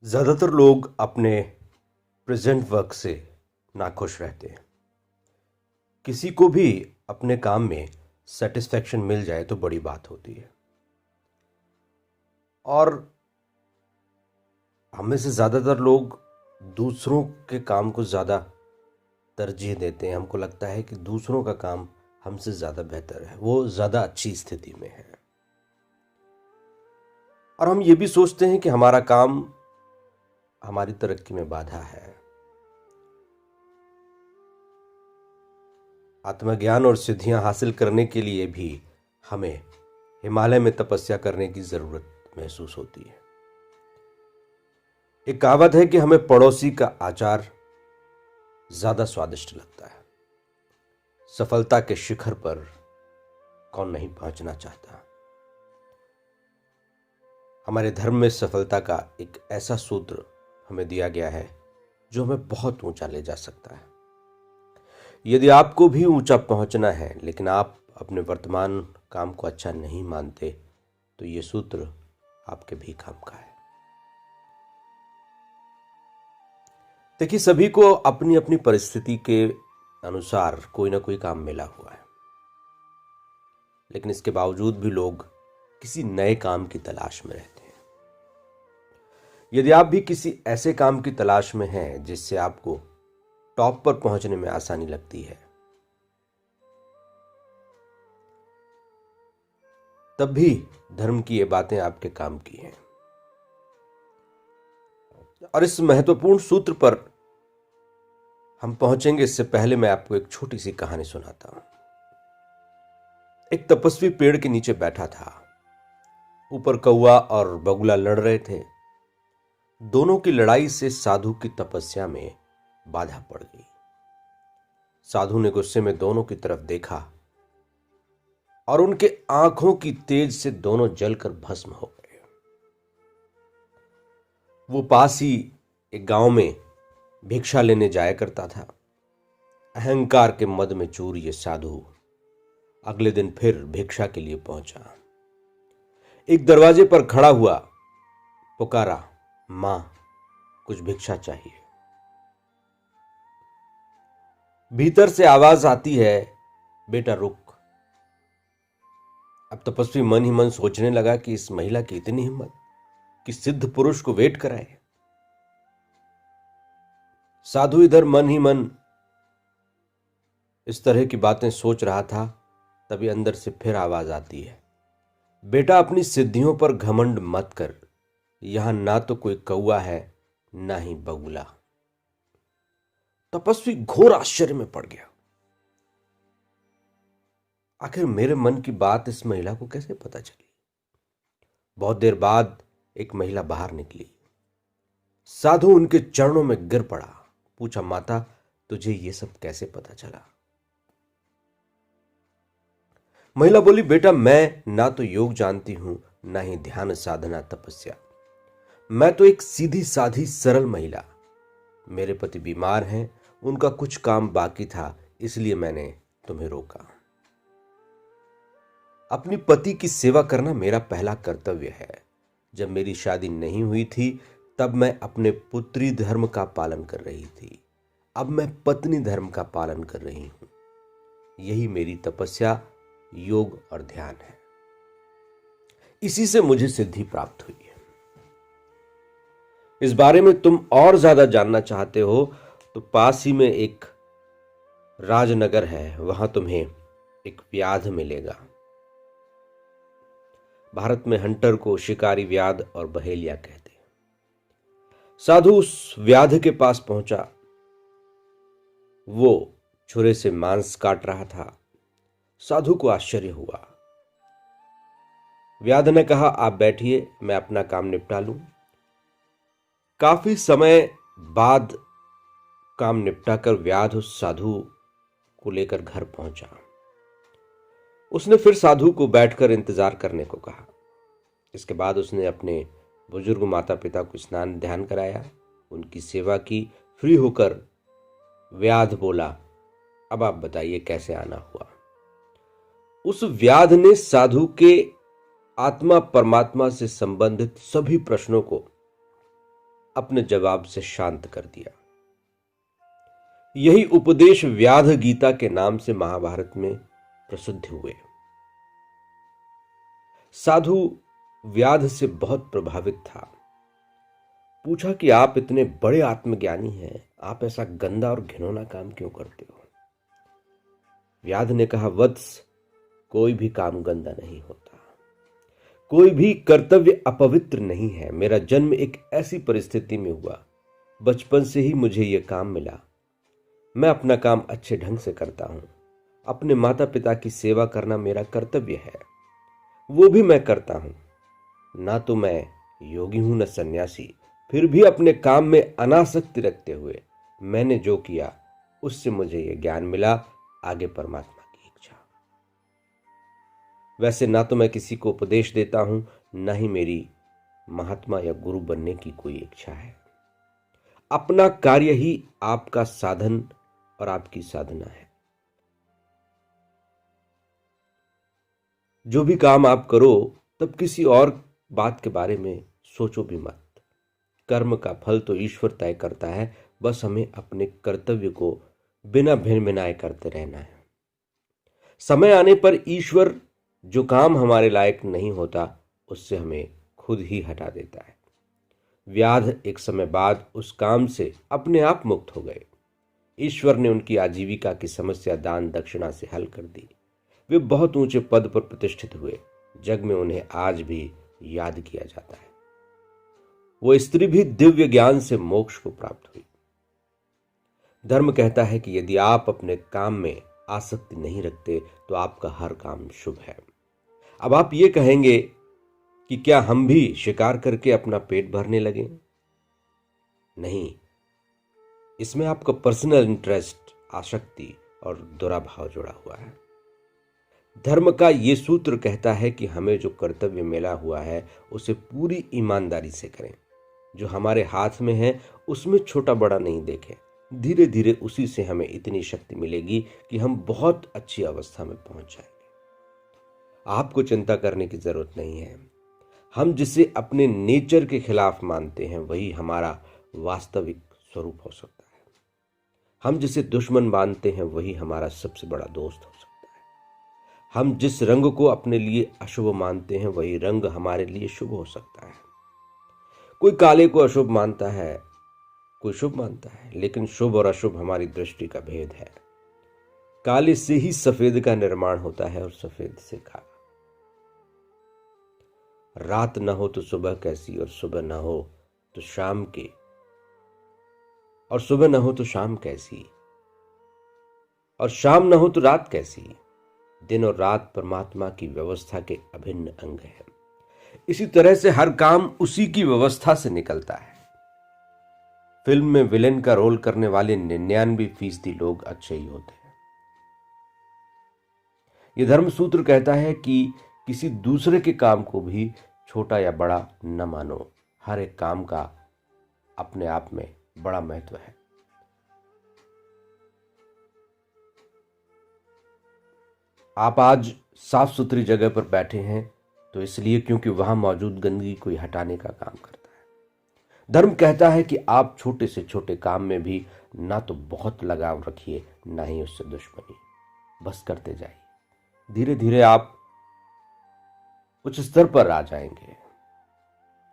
ज़्यादातर लोग अपने प्रेजेंट वर्क से नाखुश रहते हैं। किसी को भी अपने काम में सेटिस्फैक्शन मिल जाए तो बड़ी बात होती है। और हमें से ज़्यादातर लोग दूसरों के काम को ज़्यादा तरजीह देते हैं। हमको लगता है कि दूसरों का काम हमसे ज़्यादा बेहतर है, वो ज़्यादा अच्छी स्थिति में है। और हम ये भी सोचते हैं कि हमारा काम हमारी तरक्की में बाधा है। आत्मज्ञान और सिद्धियां हासिल करने के लिए भी हमें हिमालय में तपस्या करने की जरूरत महसूस होती है। एक कहावत है कि हमें पड़ोसी का अचार ज्यादा स्वादिष्ट लगता है। सफलता के शिखर पर कौन नहीं पहुंचना चाहता। हमारे धर्म में सफलता का एक ऐसा सूत्र हमें दिया गया है जो हमें बहुत ऊंचा ले जा सकता है। यदि आपको भी ऊंचा पहुंचना है लेकिन आप अपने वर्तमान काम को अच्छा नहीं मानते तो ये सूत्र आपके भी काम का है। देखिए, सभी को अपनी अपनी परिस्थिति के अनुसार कोई ना कोई काम मिला हुआ है, लेकिन इसके बावजूद भी लोग किसी नए काम की तलाश में रहते हैं। यदि आप भी किसी ऐसे काम की तलाश में हैं जिससे आपको टॉप पर पहुंचने में आसानी लगती है, तब भी धर्म की ये बातें आपके काम की हैं। और इस महत्वपूर्ण सूत्र पर हम पहुंचेंगे इससे पहले मैं आपको एक छोटी सी कहानी सुनाता हूं। एक तपस्वी पेड़ के नीचे बैठा था। ऊपर कौवा और बगुला लड़ रहे थे। दोनों की लड़ाई से साधु की तपस्या में बाधा पड़ गई। साधु ने गुस्से में दोनों की तरफ देखा और उनके आंखों की तेज से दोनों जलकर भस्म हो गए। वो पास ही एक गांव में भिक्षा लेने जाया करता था। अहंकार के मद में चूर ये साधु अगले दिन फिर भिक्षा के लिए पहुंचा। एक दरवाजे पर खड़ा हुआ, पुकारा, मां, कुछ भिक्षा चाहिए। भीतर से आवाज आती है, बेटा रुक। अब तपस्वी मन ही मन सोचने लगा कि इस महिला की इतनी हिम्मत कि सिद्ध पुरुष को वेट कराए। साधु इधर मन ही मन इस तरह की बातें सोच रहा था, तभी अंदर से फिर आवाज आती है, बेटा अपनी सिद्धियों पर घमंड मत कर। यहां ना तो कोई कौवा है ना ही बगुला। तपस्वी घोर आश्चर्य में पड़ गया। आखिर मेरे मन की बात इस महिला को कैसे पता चली? बहुत देर बाद एक महिला बाहर निकली। साधु उनके चरणों में गिर पड़ा। पूछा, माता तुझे ये सब कैसे पता चला? महिला बोली, बेटा मैं ना तो योग जानती हूं ना ही ध्यान साधना तपस्या। मैं तो एक सीधी साधी सरल महिला। मेरे पति बीमार हैं, उनका कुछ काम बाकी था, इसलिए मैंने तुम्हें रोका। अपनी पति की सेवा करना मेरा पहला कर्तव्य है। जब मेरी शादी नहीं हुई थी तब मैं अपने पुत्री धर्म का पालन कर रही थी। अब मैं पत्नी धर्म का पालन कर रही हूं। यही मेरी तपस्या, योग और ध्यान है। इसी से मुझे सिद्धि प्राप्त हुई है। इस बारे में तुम और ज्यादा जानना चाहते हो तो पास ही में एक राजनगर है, वहां तुम्हें एक व्याध मिलेगा। भारत में हंटर को शिकारी व्याध और बहेलिया कहते हैं। साधु उस व्याध के पास पहुंचा। वो छुरे से मांस काट रहा था। साधु को आश्चर्य हुआ। व्याध ने कहा, आप बैठिए, मैं अपना काम निपटा लूं। काफी समय बाद काम निपटाकर व्याध उस साधु को लेकर घर पहुंचा। उसने फिर साधु को बैठकर इंतजार करने को कहा। इसके बाद उसने अपने बुजुर्ग माता पिता को स्नान ध्यान कराया, उनकी सेवा की। फ्री होकर व्याध बोला, अब आप बताइए कैसे आना हुआ। उस व्याध ने साधु के आत्मा परमात्मा से संबंधित सभी प्रश्नों को अपने जवाब से शांत कर दिया। यही उपदेश व्याध गीता के नाम से महाभारत में प्रसिद्ध हुए। साधु व्याध से बहुत प्रभावित था। पूछा कि आप इतने बड़े आत्मज्ञानी हैं, आप ऐसा गंदा और घिनौना काम क्यों करते हो? व्याध ने कहा, वत्स, कोई भी काम गंदा नहीं होता, कोई भी कर्तव्य अपवित्र नहीं है। मेरा जन्म एक ऐसी परिस्थिति में हुआ, बचपन से ही मुझे यह काम मिला। मैं अपना काम अच्छे ढंग से करता हूं। अपने माता पिता की सेवा करना मेरा कर्तव्य है, वो भी मैं करता हूं। ना तो मैं योगी हूं न सन्यासी, फिर भी अपने काम में अनासक्ति रखते हुए मैंने जो किया उससे मुझे यह ज्ञान मिला, आगे परमात्मा की इच्छा। वैसे ना तो मैं किसी को उपदेश देता हूं, ना ही मेरी महात्मा या गुरु बनने की कोई इच्छा है। अपना कार्य ही आपका साधन और आपकी साधना है। जो भी काम आप करो तब किसी और बात के बारे में सोचो भी मत। कर्म का फल तो ईश्वर तय करता है, बस हमें अपने कर्तव्य को बिना भिनभिनाए करते रहना है। समय आने पर ईश्वर जो काम हमारे लायक नहीं होता उससे हमें खुद ही हटा देता है। व्याध एक समय बाद उस काम से अपने आप मुक्त हो गए। ईश्वर ने उनकी आजीविका की समस्या दान दक्षिणा से हल कर दी। वे बहुत ऊंचे पद पर प्रतिष्ठित हुए। जग में उन्हें आज भी याद किया जाता है। वो स्त्री भी दिव्य ज्ञान से मोक्ष को प्राप्त हुई। धर्म कहता है कि यदि आप अपने काम में आसक्ति नहीं रखते तो आपका हर काम शुभ है। अब आप ये कहेंगे कि क्या हम भी शिकार करके अपना पेट भरने लगे? नहीं, इसमें आपका पर्सनल इंटरेस्ट, आसक्ति और दुराभाव जुड़ा हुआ है। धर्म का ये सूत्र कहता है कि हमें जो कर्तव्य मिला हुआ है उसे पूरी ईमानदारी से करें। जो हमारे हाथ में है उसमें छोटा बड़ा नहीं देखें। धीरे धीरे उसी से हमें इतनी शक्ति मिलेगी कि हम बहुत अच्छी अवस्था में पहुंच जाएंगे। आपको चिंता करने की जरूरत नहीं है। हम जिसे अपने नेचर के खिलाफ मानते हैं वही हमारा वास्तविक स्वरूप हो सकता है। हम जिसे दुश्मन मानते हैं वही हमारा सबसे बड़ा दोस्त हो सकता है। हम जिस रंग को अपने लिए अशुभ मानते हैं वही रंग हमारे लिए शुभ हो सकता है। कोई काले को अशुभ मानता है, कोई शुभ मानता है, लेकिन शुभ और अशुभ हमारी दृष्टि का भेद है। काले से ही सफेद का निर्माण होता है और सफेद से काला। रात न हो तो सुबह कैसी, और सुबह न हो तो शाम की, और सुबह न हो तो शाम कैसी, और शाम न हो तो रात कैसी। दिन और रात परमात्मा की व्यवस्था के अभिन्न अंग हैं। इसी तरह से हर काम उसी की व्यवस्था से निकलता है। फिल्म में विलेन का रोल करने वाले 99% लोग अच्छे ही होते हैं। यह धर्म सूत्र कहता है कि किसी दूसरे के काम को भी छोटा या बड़ा न मानो। हर एक काम का अपने आप में बड़ा महत्व है। आप आज साफ सुथरी जगह पर बैठे हैं तो इसलिए क्योंकि वहां मौजूद गंदगी कोई हटाने का काम करता है। धर्म कहता है कि आप छोटे से छोटे काम में भी ना तो बहुत लगाव रखिए, ना ही उससे दुश्मनी। बस करते जाइए। धीरे धीरे आप उच्च स्तर पर आ जाएंगे।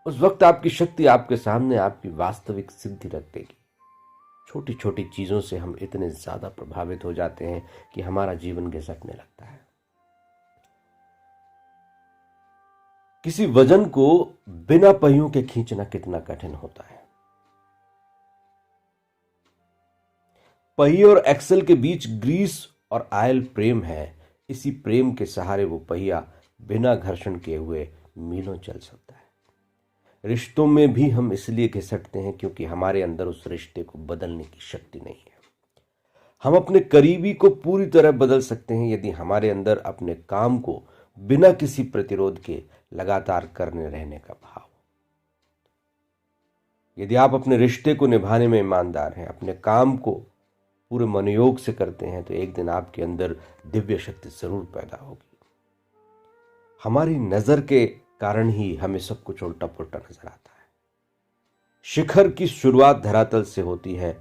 उस वक्त आपकी शक्ति आपके सामने आपकी वास्तविक सिद्धि रख देगी। छोटी छोटी चीजों से हम इतने ज्यादा प्रभावित हो जाते हैं कि हमारा जीवन घिसकने लगता है। किसी वजन को बिना पहियों के खींचना कितना कठिन होता है। पहिए और एक्सल के बीच ग्रीस और आयल प्रेम है। इसी प्रेम के सहारे वो पहिया बिना घर्षण किए हुए मीलों चल सकता है। रिश्तों में भी हम इसलिए घिसटते हैं क्योंकि हमारे अंदर उस रिश्ते को बदलने की शक्ति नहीं है। हम अपने करीबी को पूरी तरह बदल सकते हैं यदि हमारे अंदर अपने काम को बिना किसी प्रतिरोध के लगातार करने रहने का भाव। यदि आप अपने रिश्ते को निभाने में ईमानदार हैं, अपने काम को पूरे मनोयोग से करते हैं, तो एक दिन आपके अंदर दिव्य शक्ति जरूर पैदा होगी। हमारी नजर के कारण ही हमें सब कुछ उल्टा पुल्टा नजर आता है। शिखर की शुरुआत धरातल से होती है।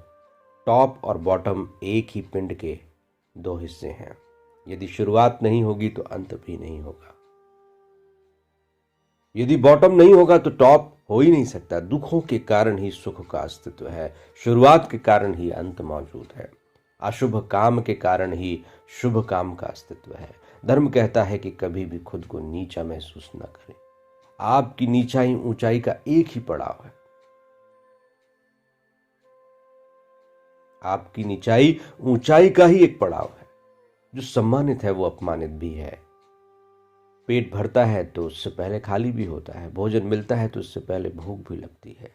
टॉप और बॉटम एक ही पिंड के दो हिस्से हैं। यदि शुरुआत नहीं होगी तो अंत भी नहीं होगा। यदि बॉटम नहीं होगा तो टॉप हो ही नहीं सकता। दुखों के कारण ही सुख का अस्तित्व है। शुरुआत के कारण ही अंत मौजूद है। अशुभ काम के कारण ही शुभ काम का अस्तित्व है। धर्म कहता है कि कभी भी खुद को नीचा महसूस न करें। आपकी नीचाई ऊंचाई का एक ही पड़ाव है। आपकी नीचाई ऊंचाई का ही एक पड़ाव है। जो सम्मानित है वो अपमानित भी है। पेट भरता है तो उससे पहले खाली भी होता है। भोजन मिलता है तो उससे पहले भूख भी लगती है।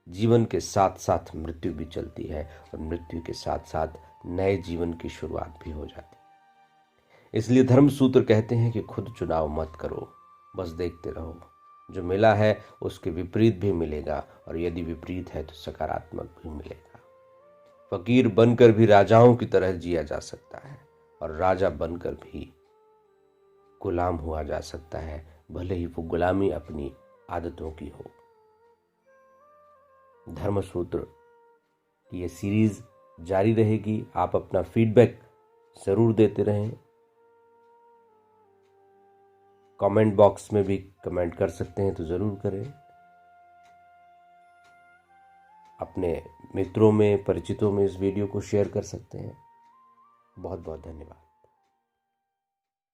जीवन के साथ साथ मृत्यु भी चलती है और मृत्यु के साथ साथ नए जीवन की शुरुआत भी हो जाती है। इसलिए धर्म सूत्र कहते हैं कि खुद चुनाव मत करो, बस देखते रहो। जो मिला है उसके विपरीत भी मिलेगा, और यदि विपरीत है तो सकारात्मक भी मिलेगा। फकीर बनकर भी राजाओं की तरह जिया जा सकता है, और राजा बनकर भी गुलाम हुआ जा सकता है, भले ही वो गुलामी अपनी आदतों की हो। धर्म सूत्र की ये सीरीज जारी रहेगी। आप अपना फीडबैक जरूर देते रहें। कमेंट बॉक्स में भी कमेंट कर सकते हैं तो जरूर करें। अपने मित्रों में, परिचितों में इस वीडियो को शेयर कर सकते हैं। बहुत बहुत धन्यवाद।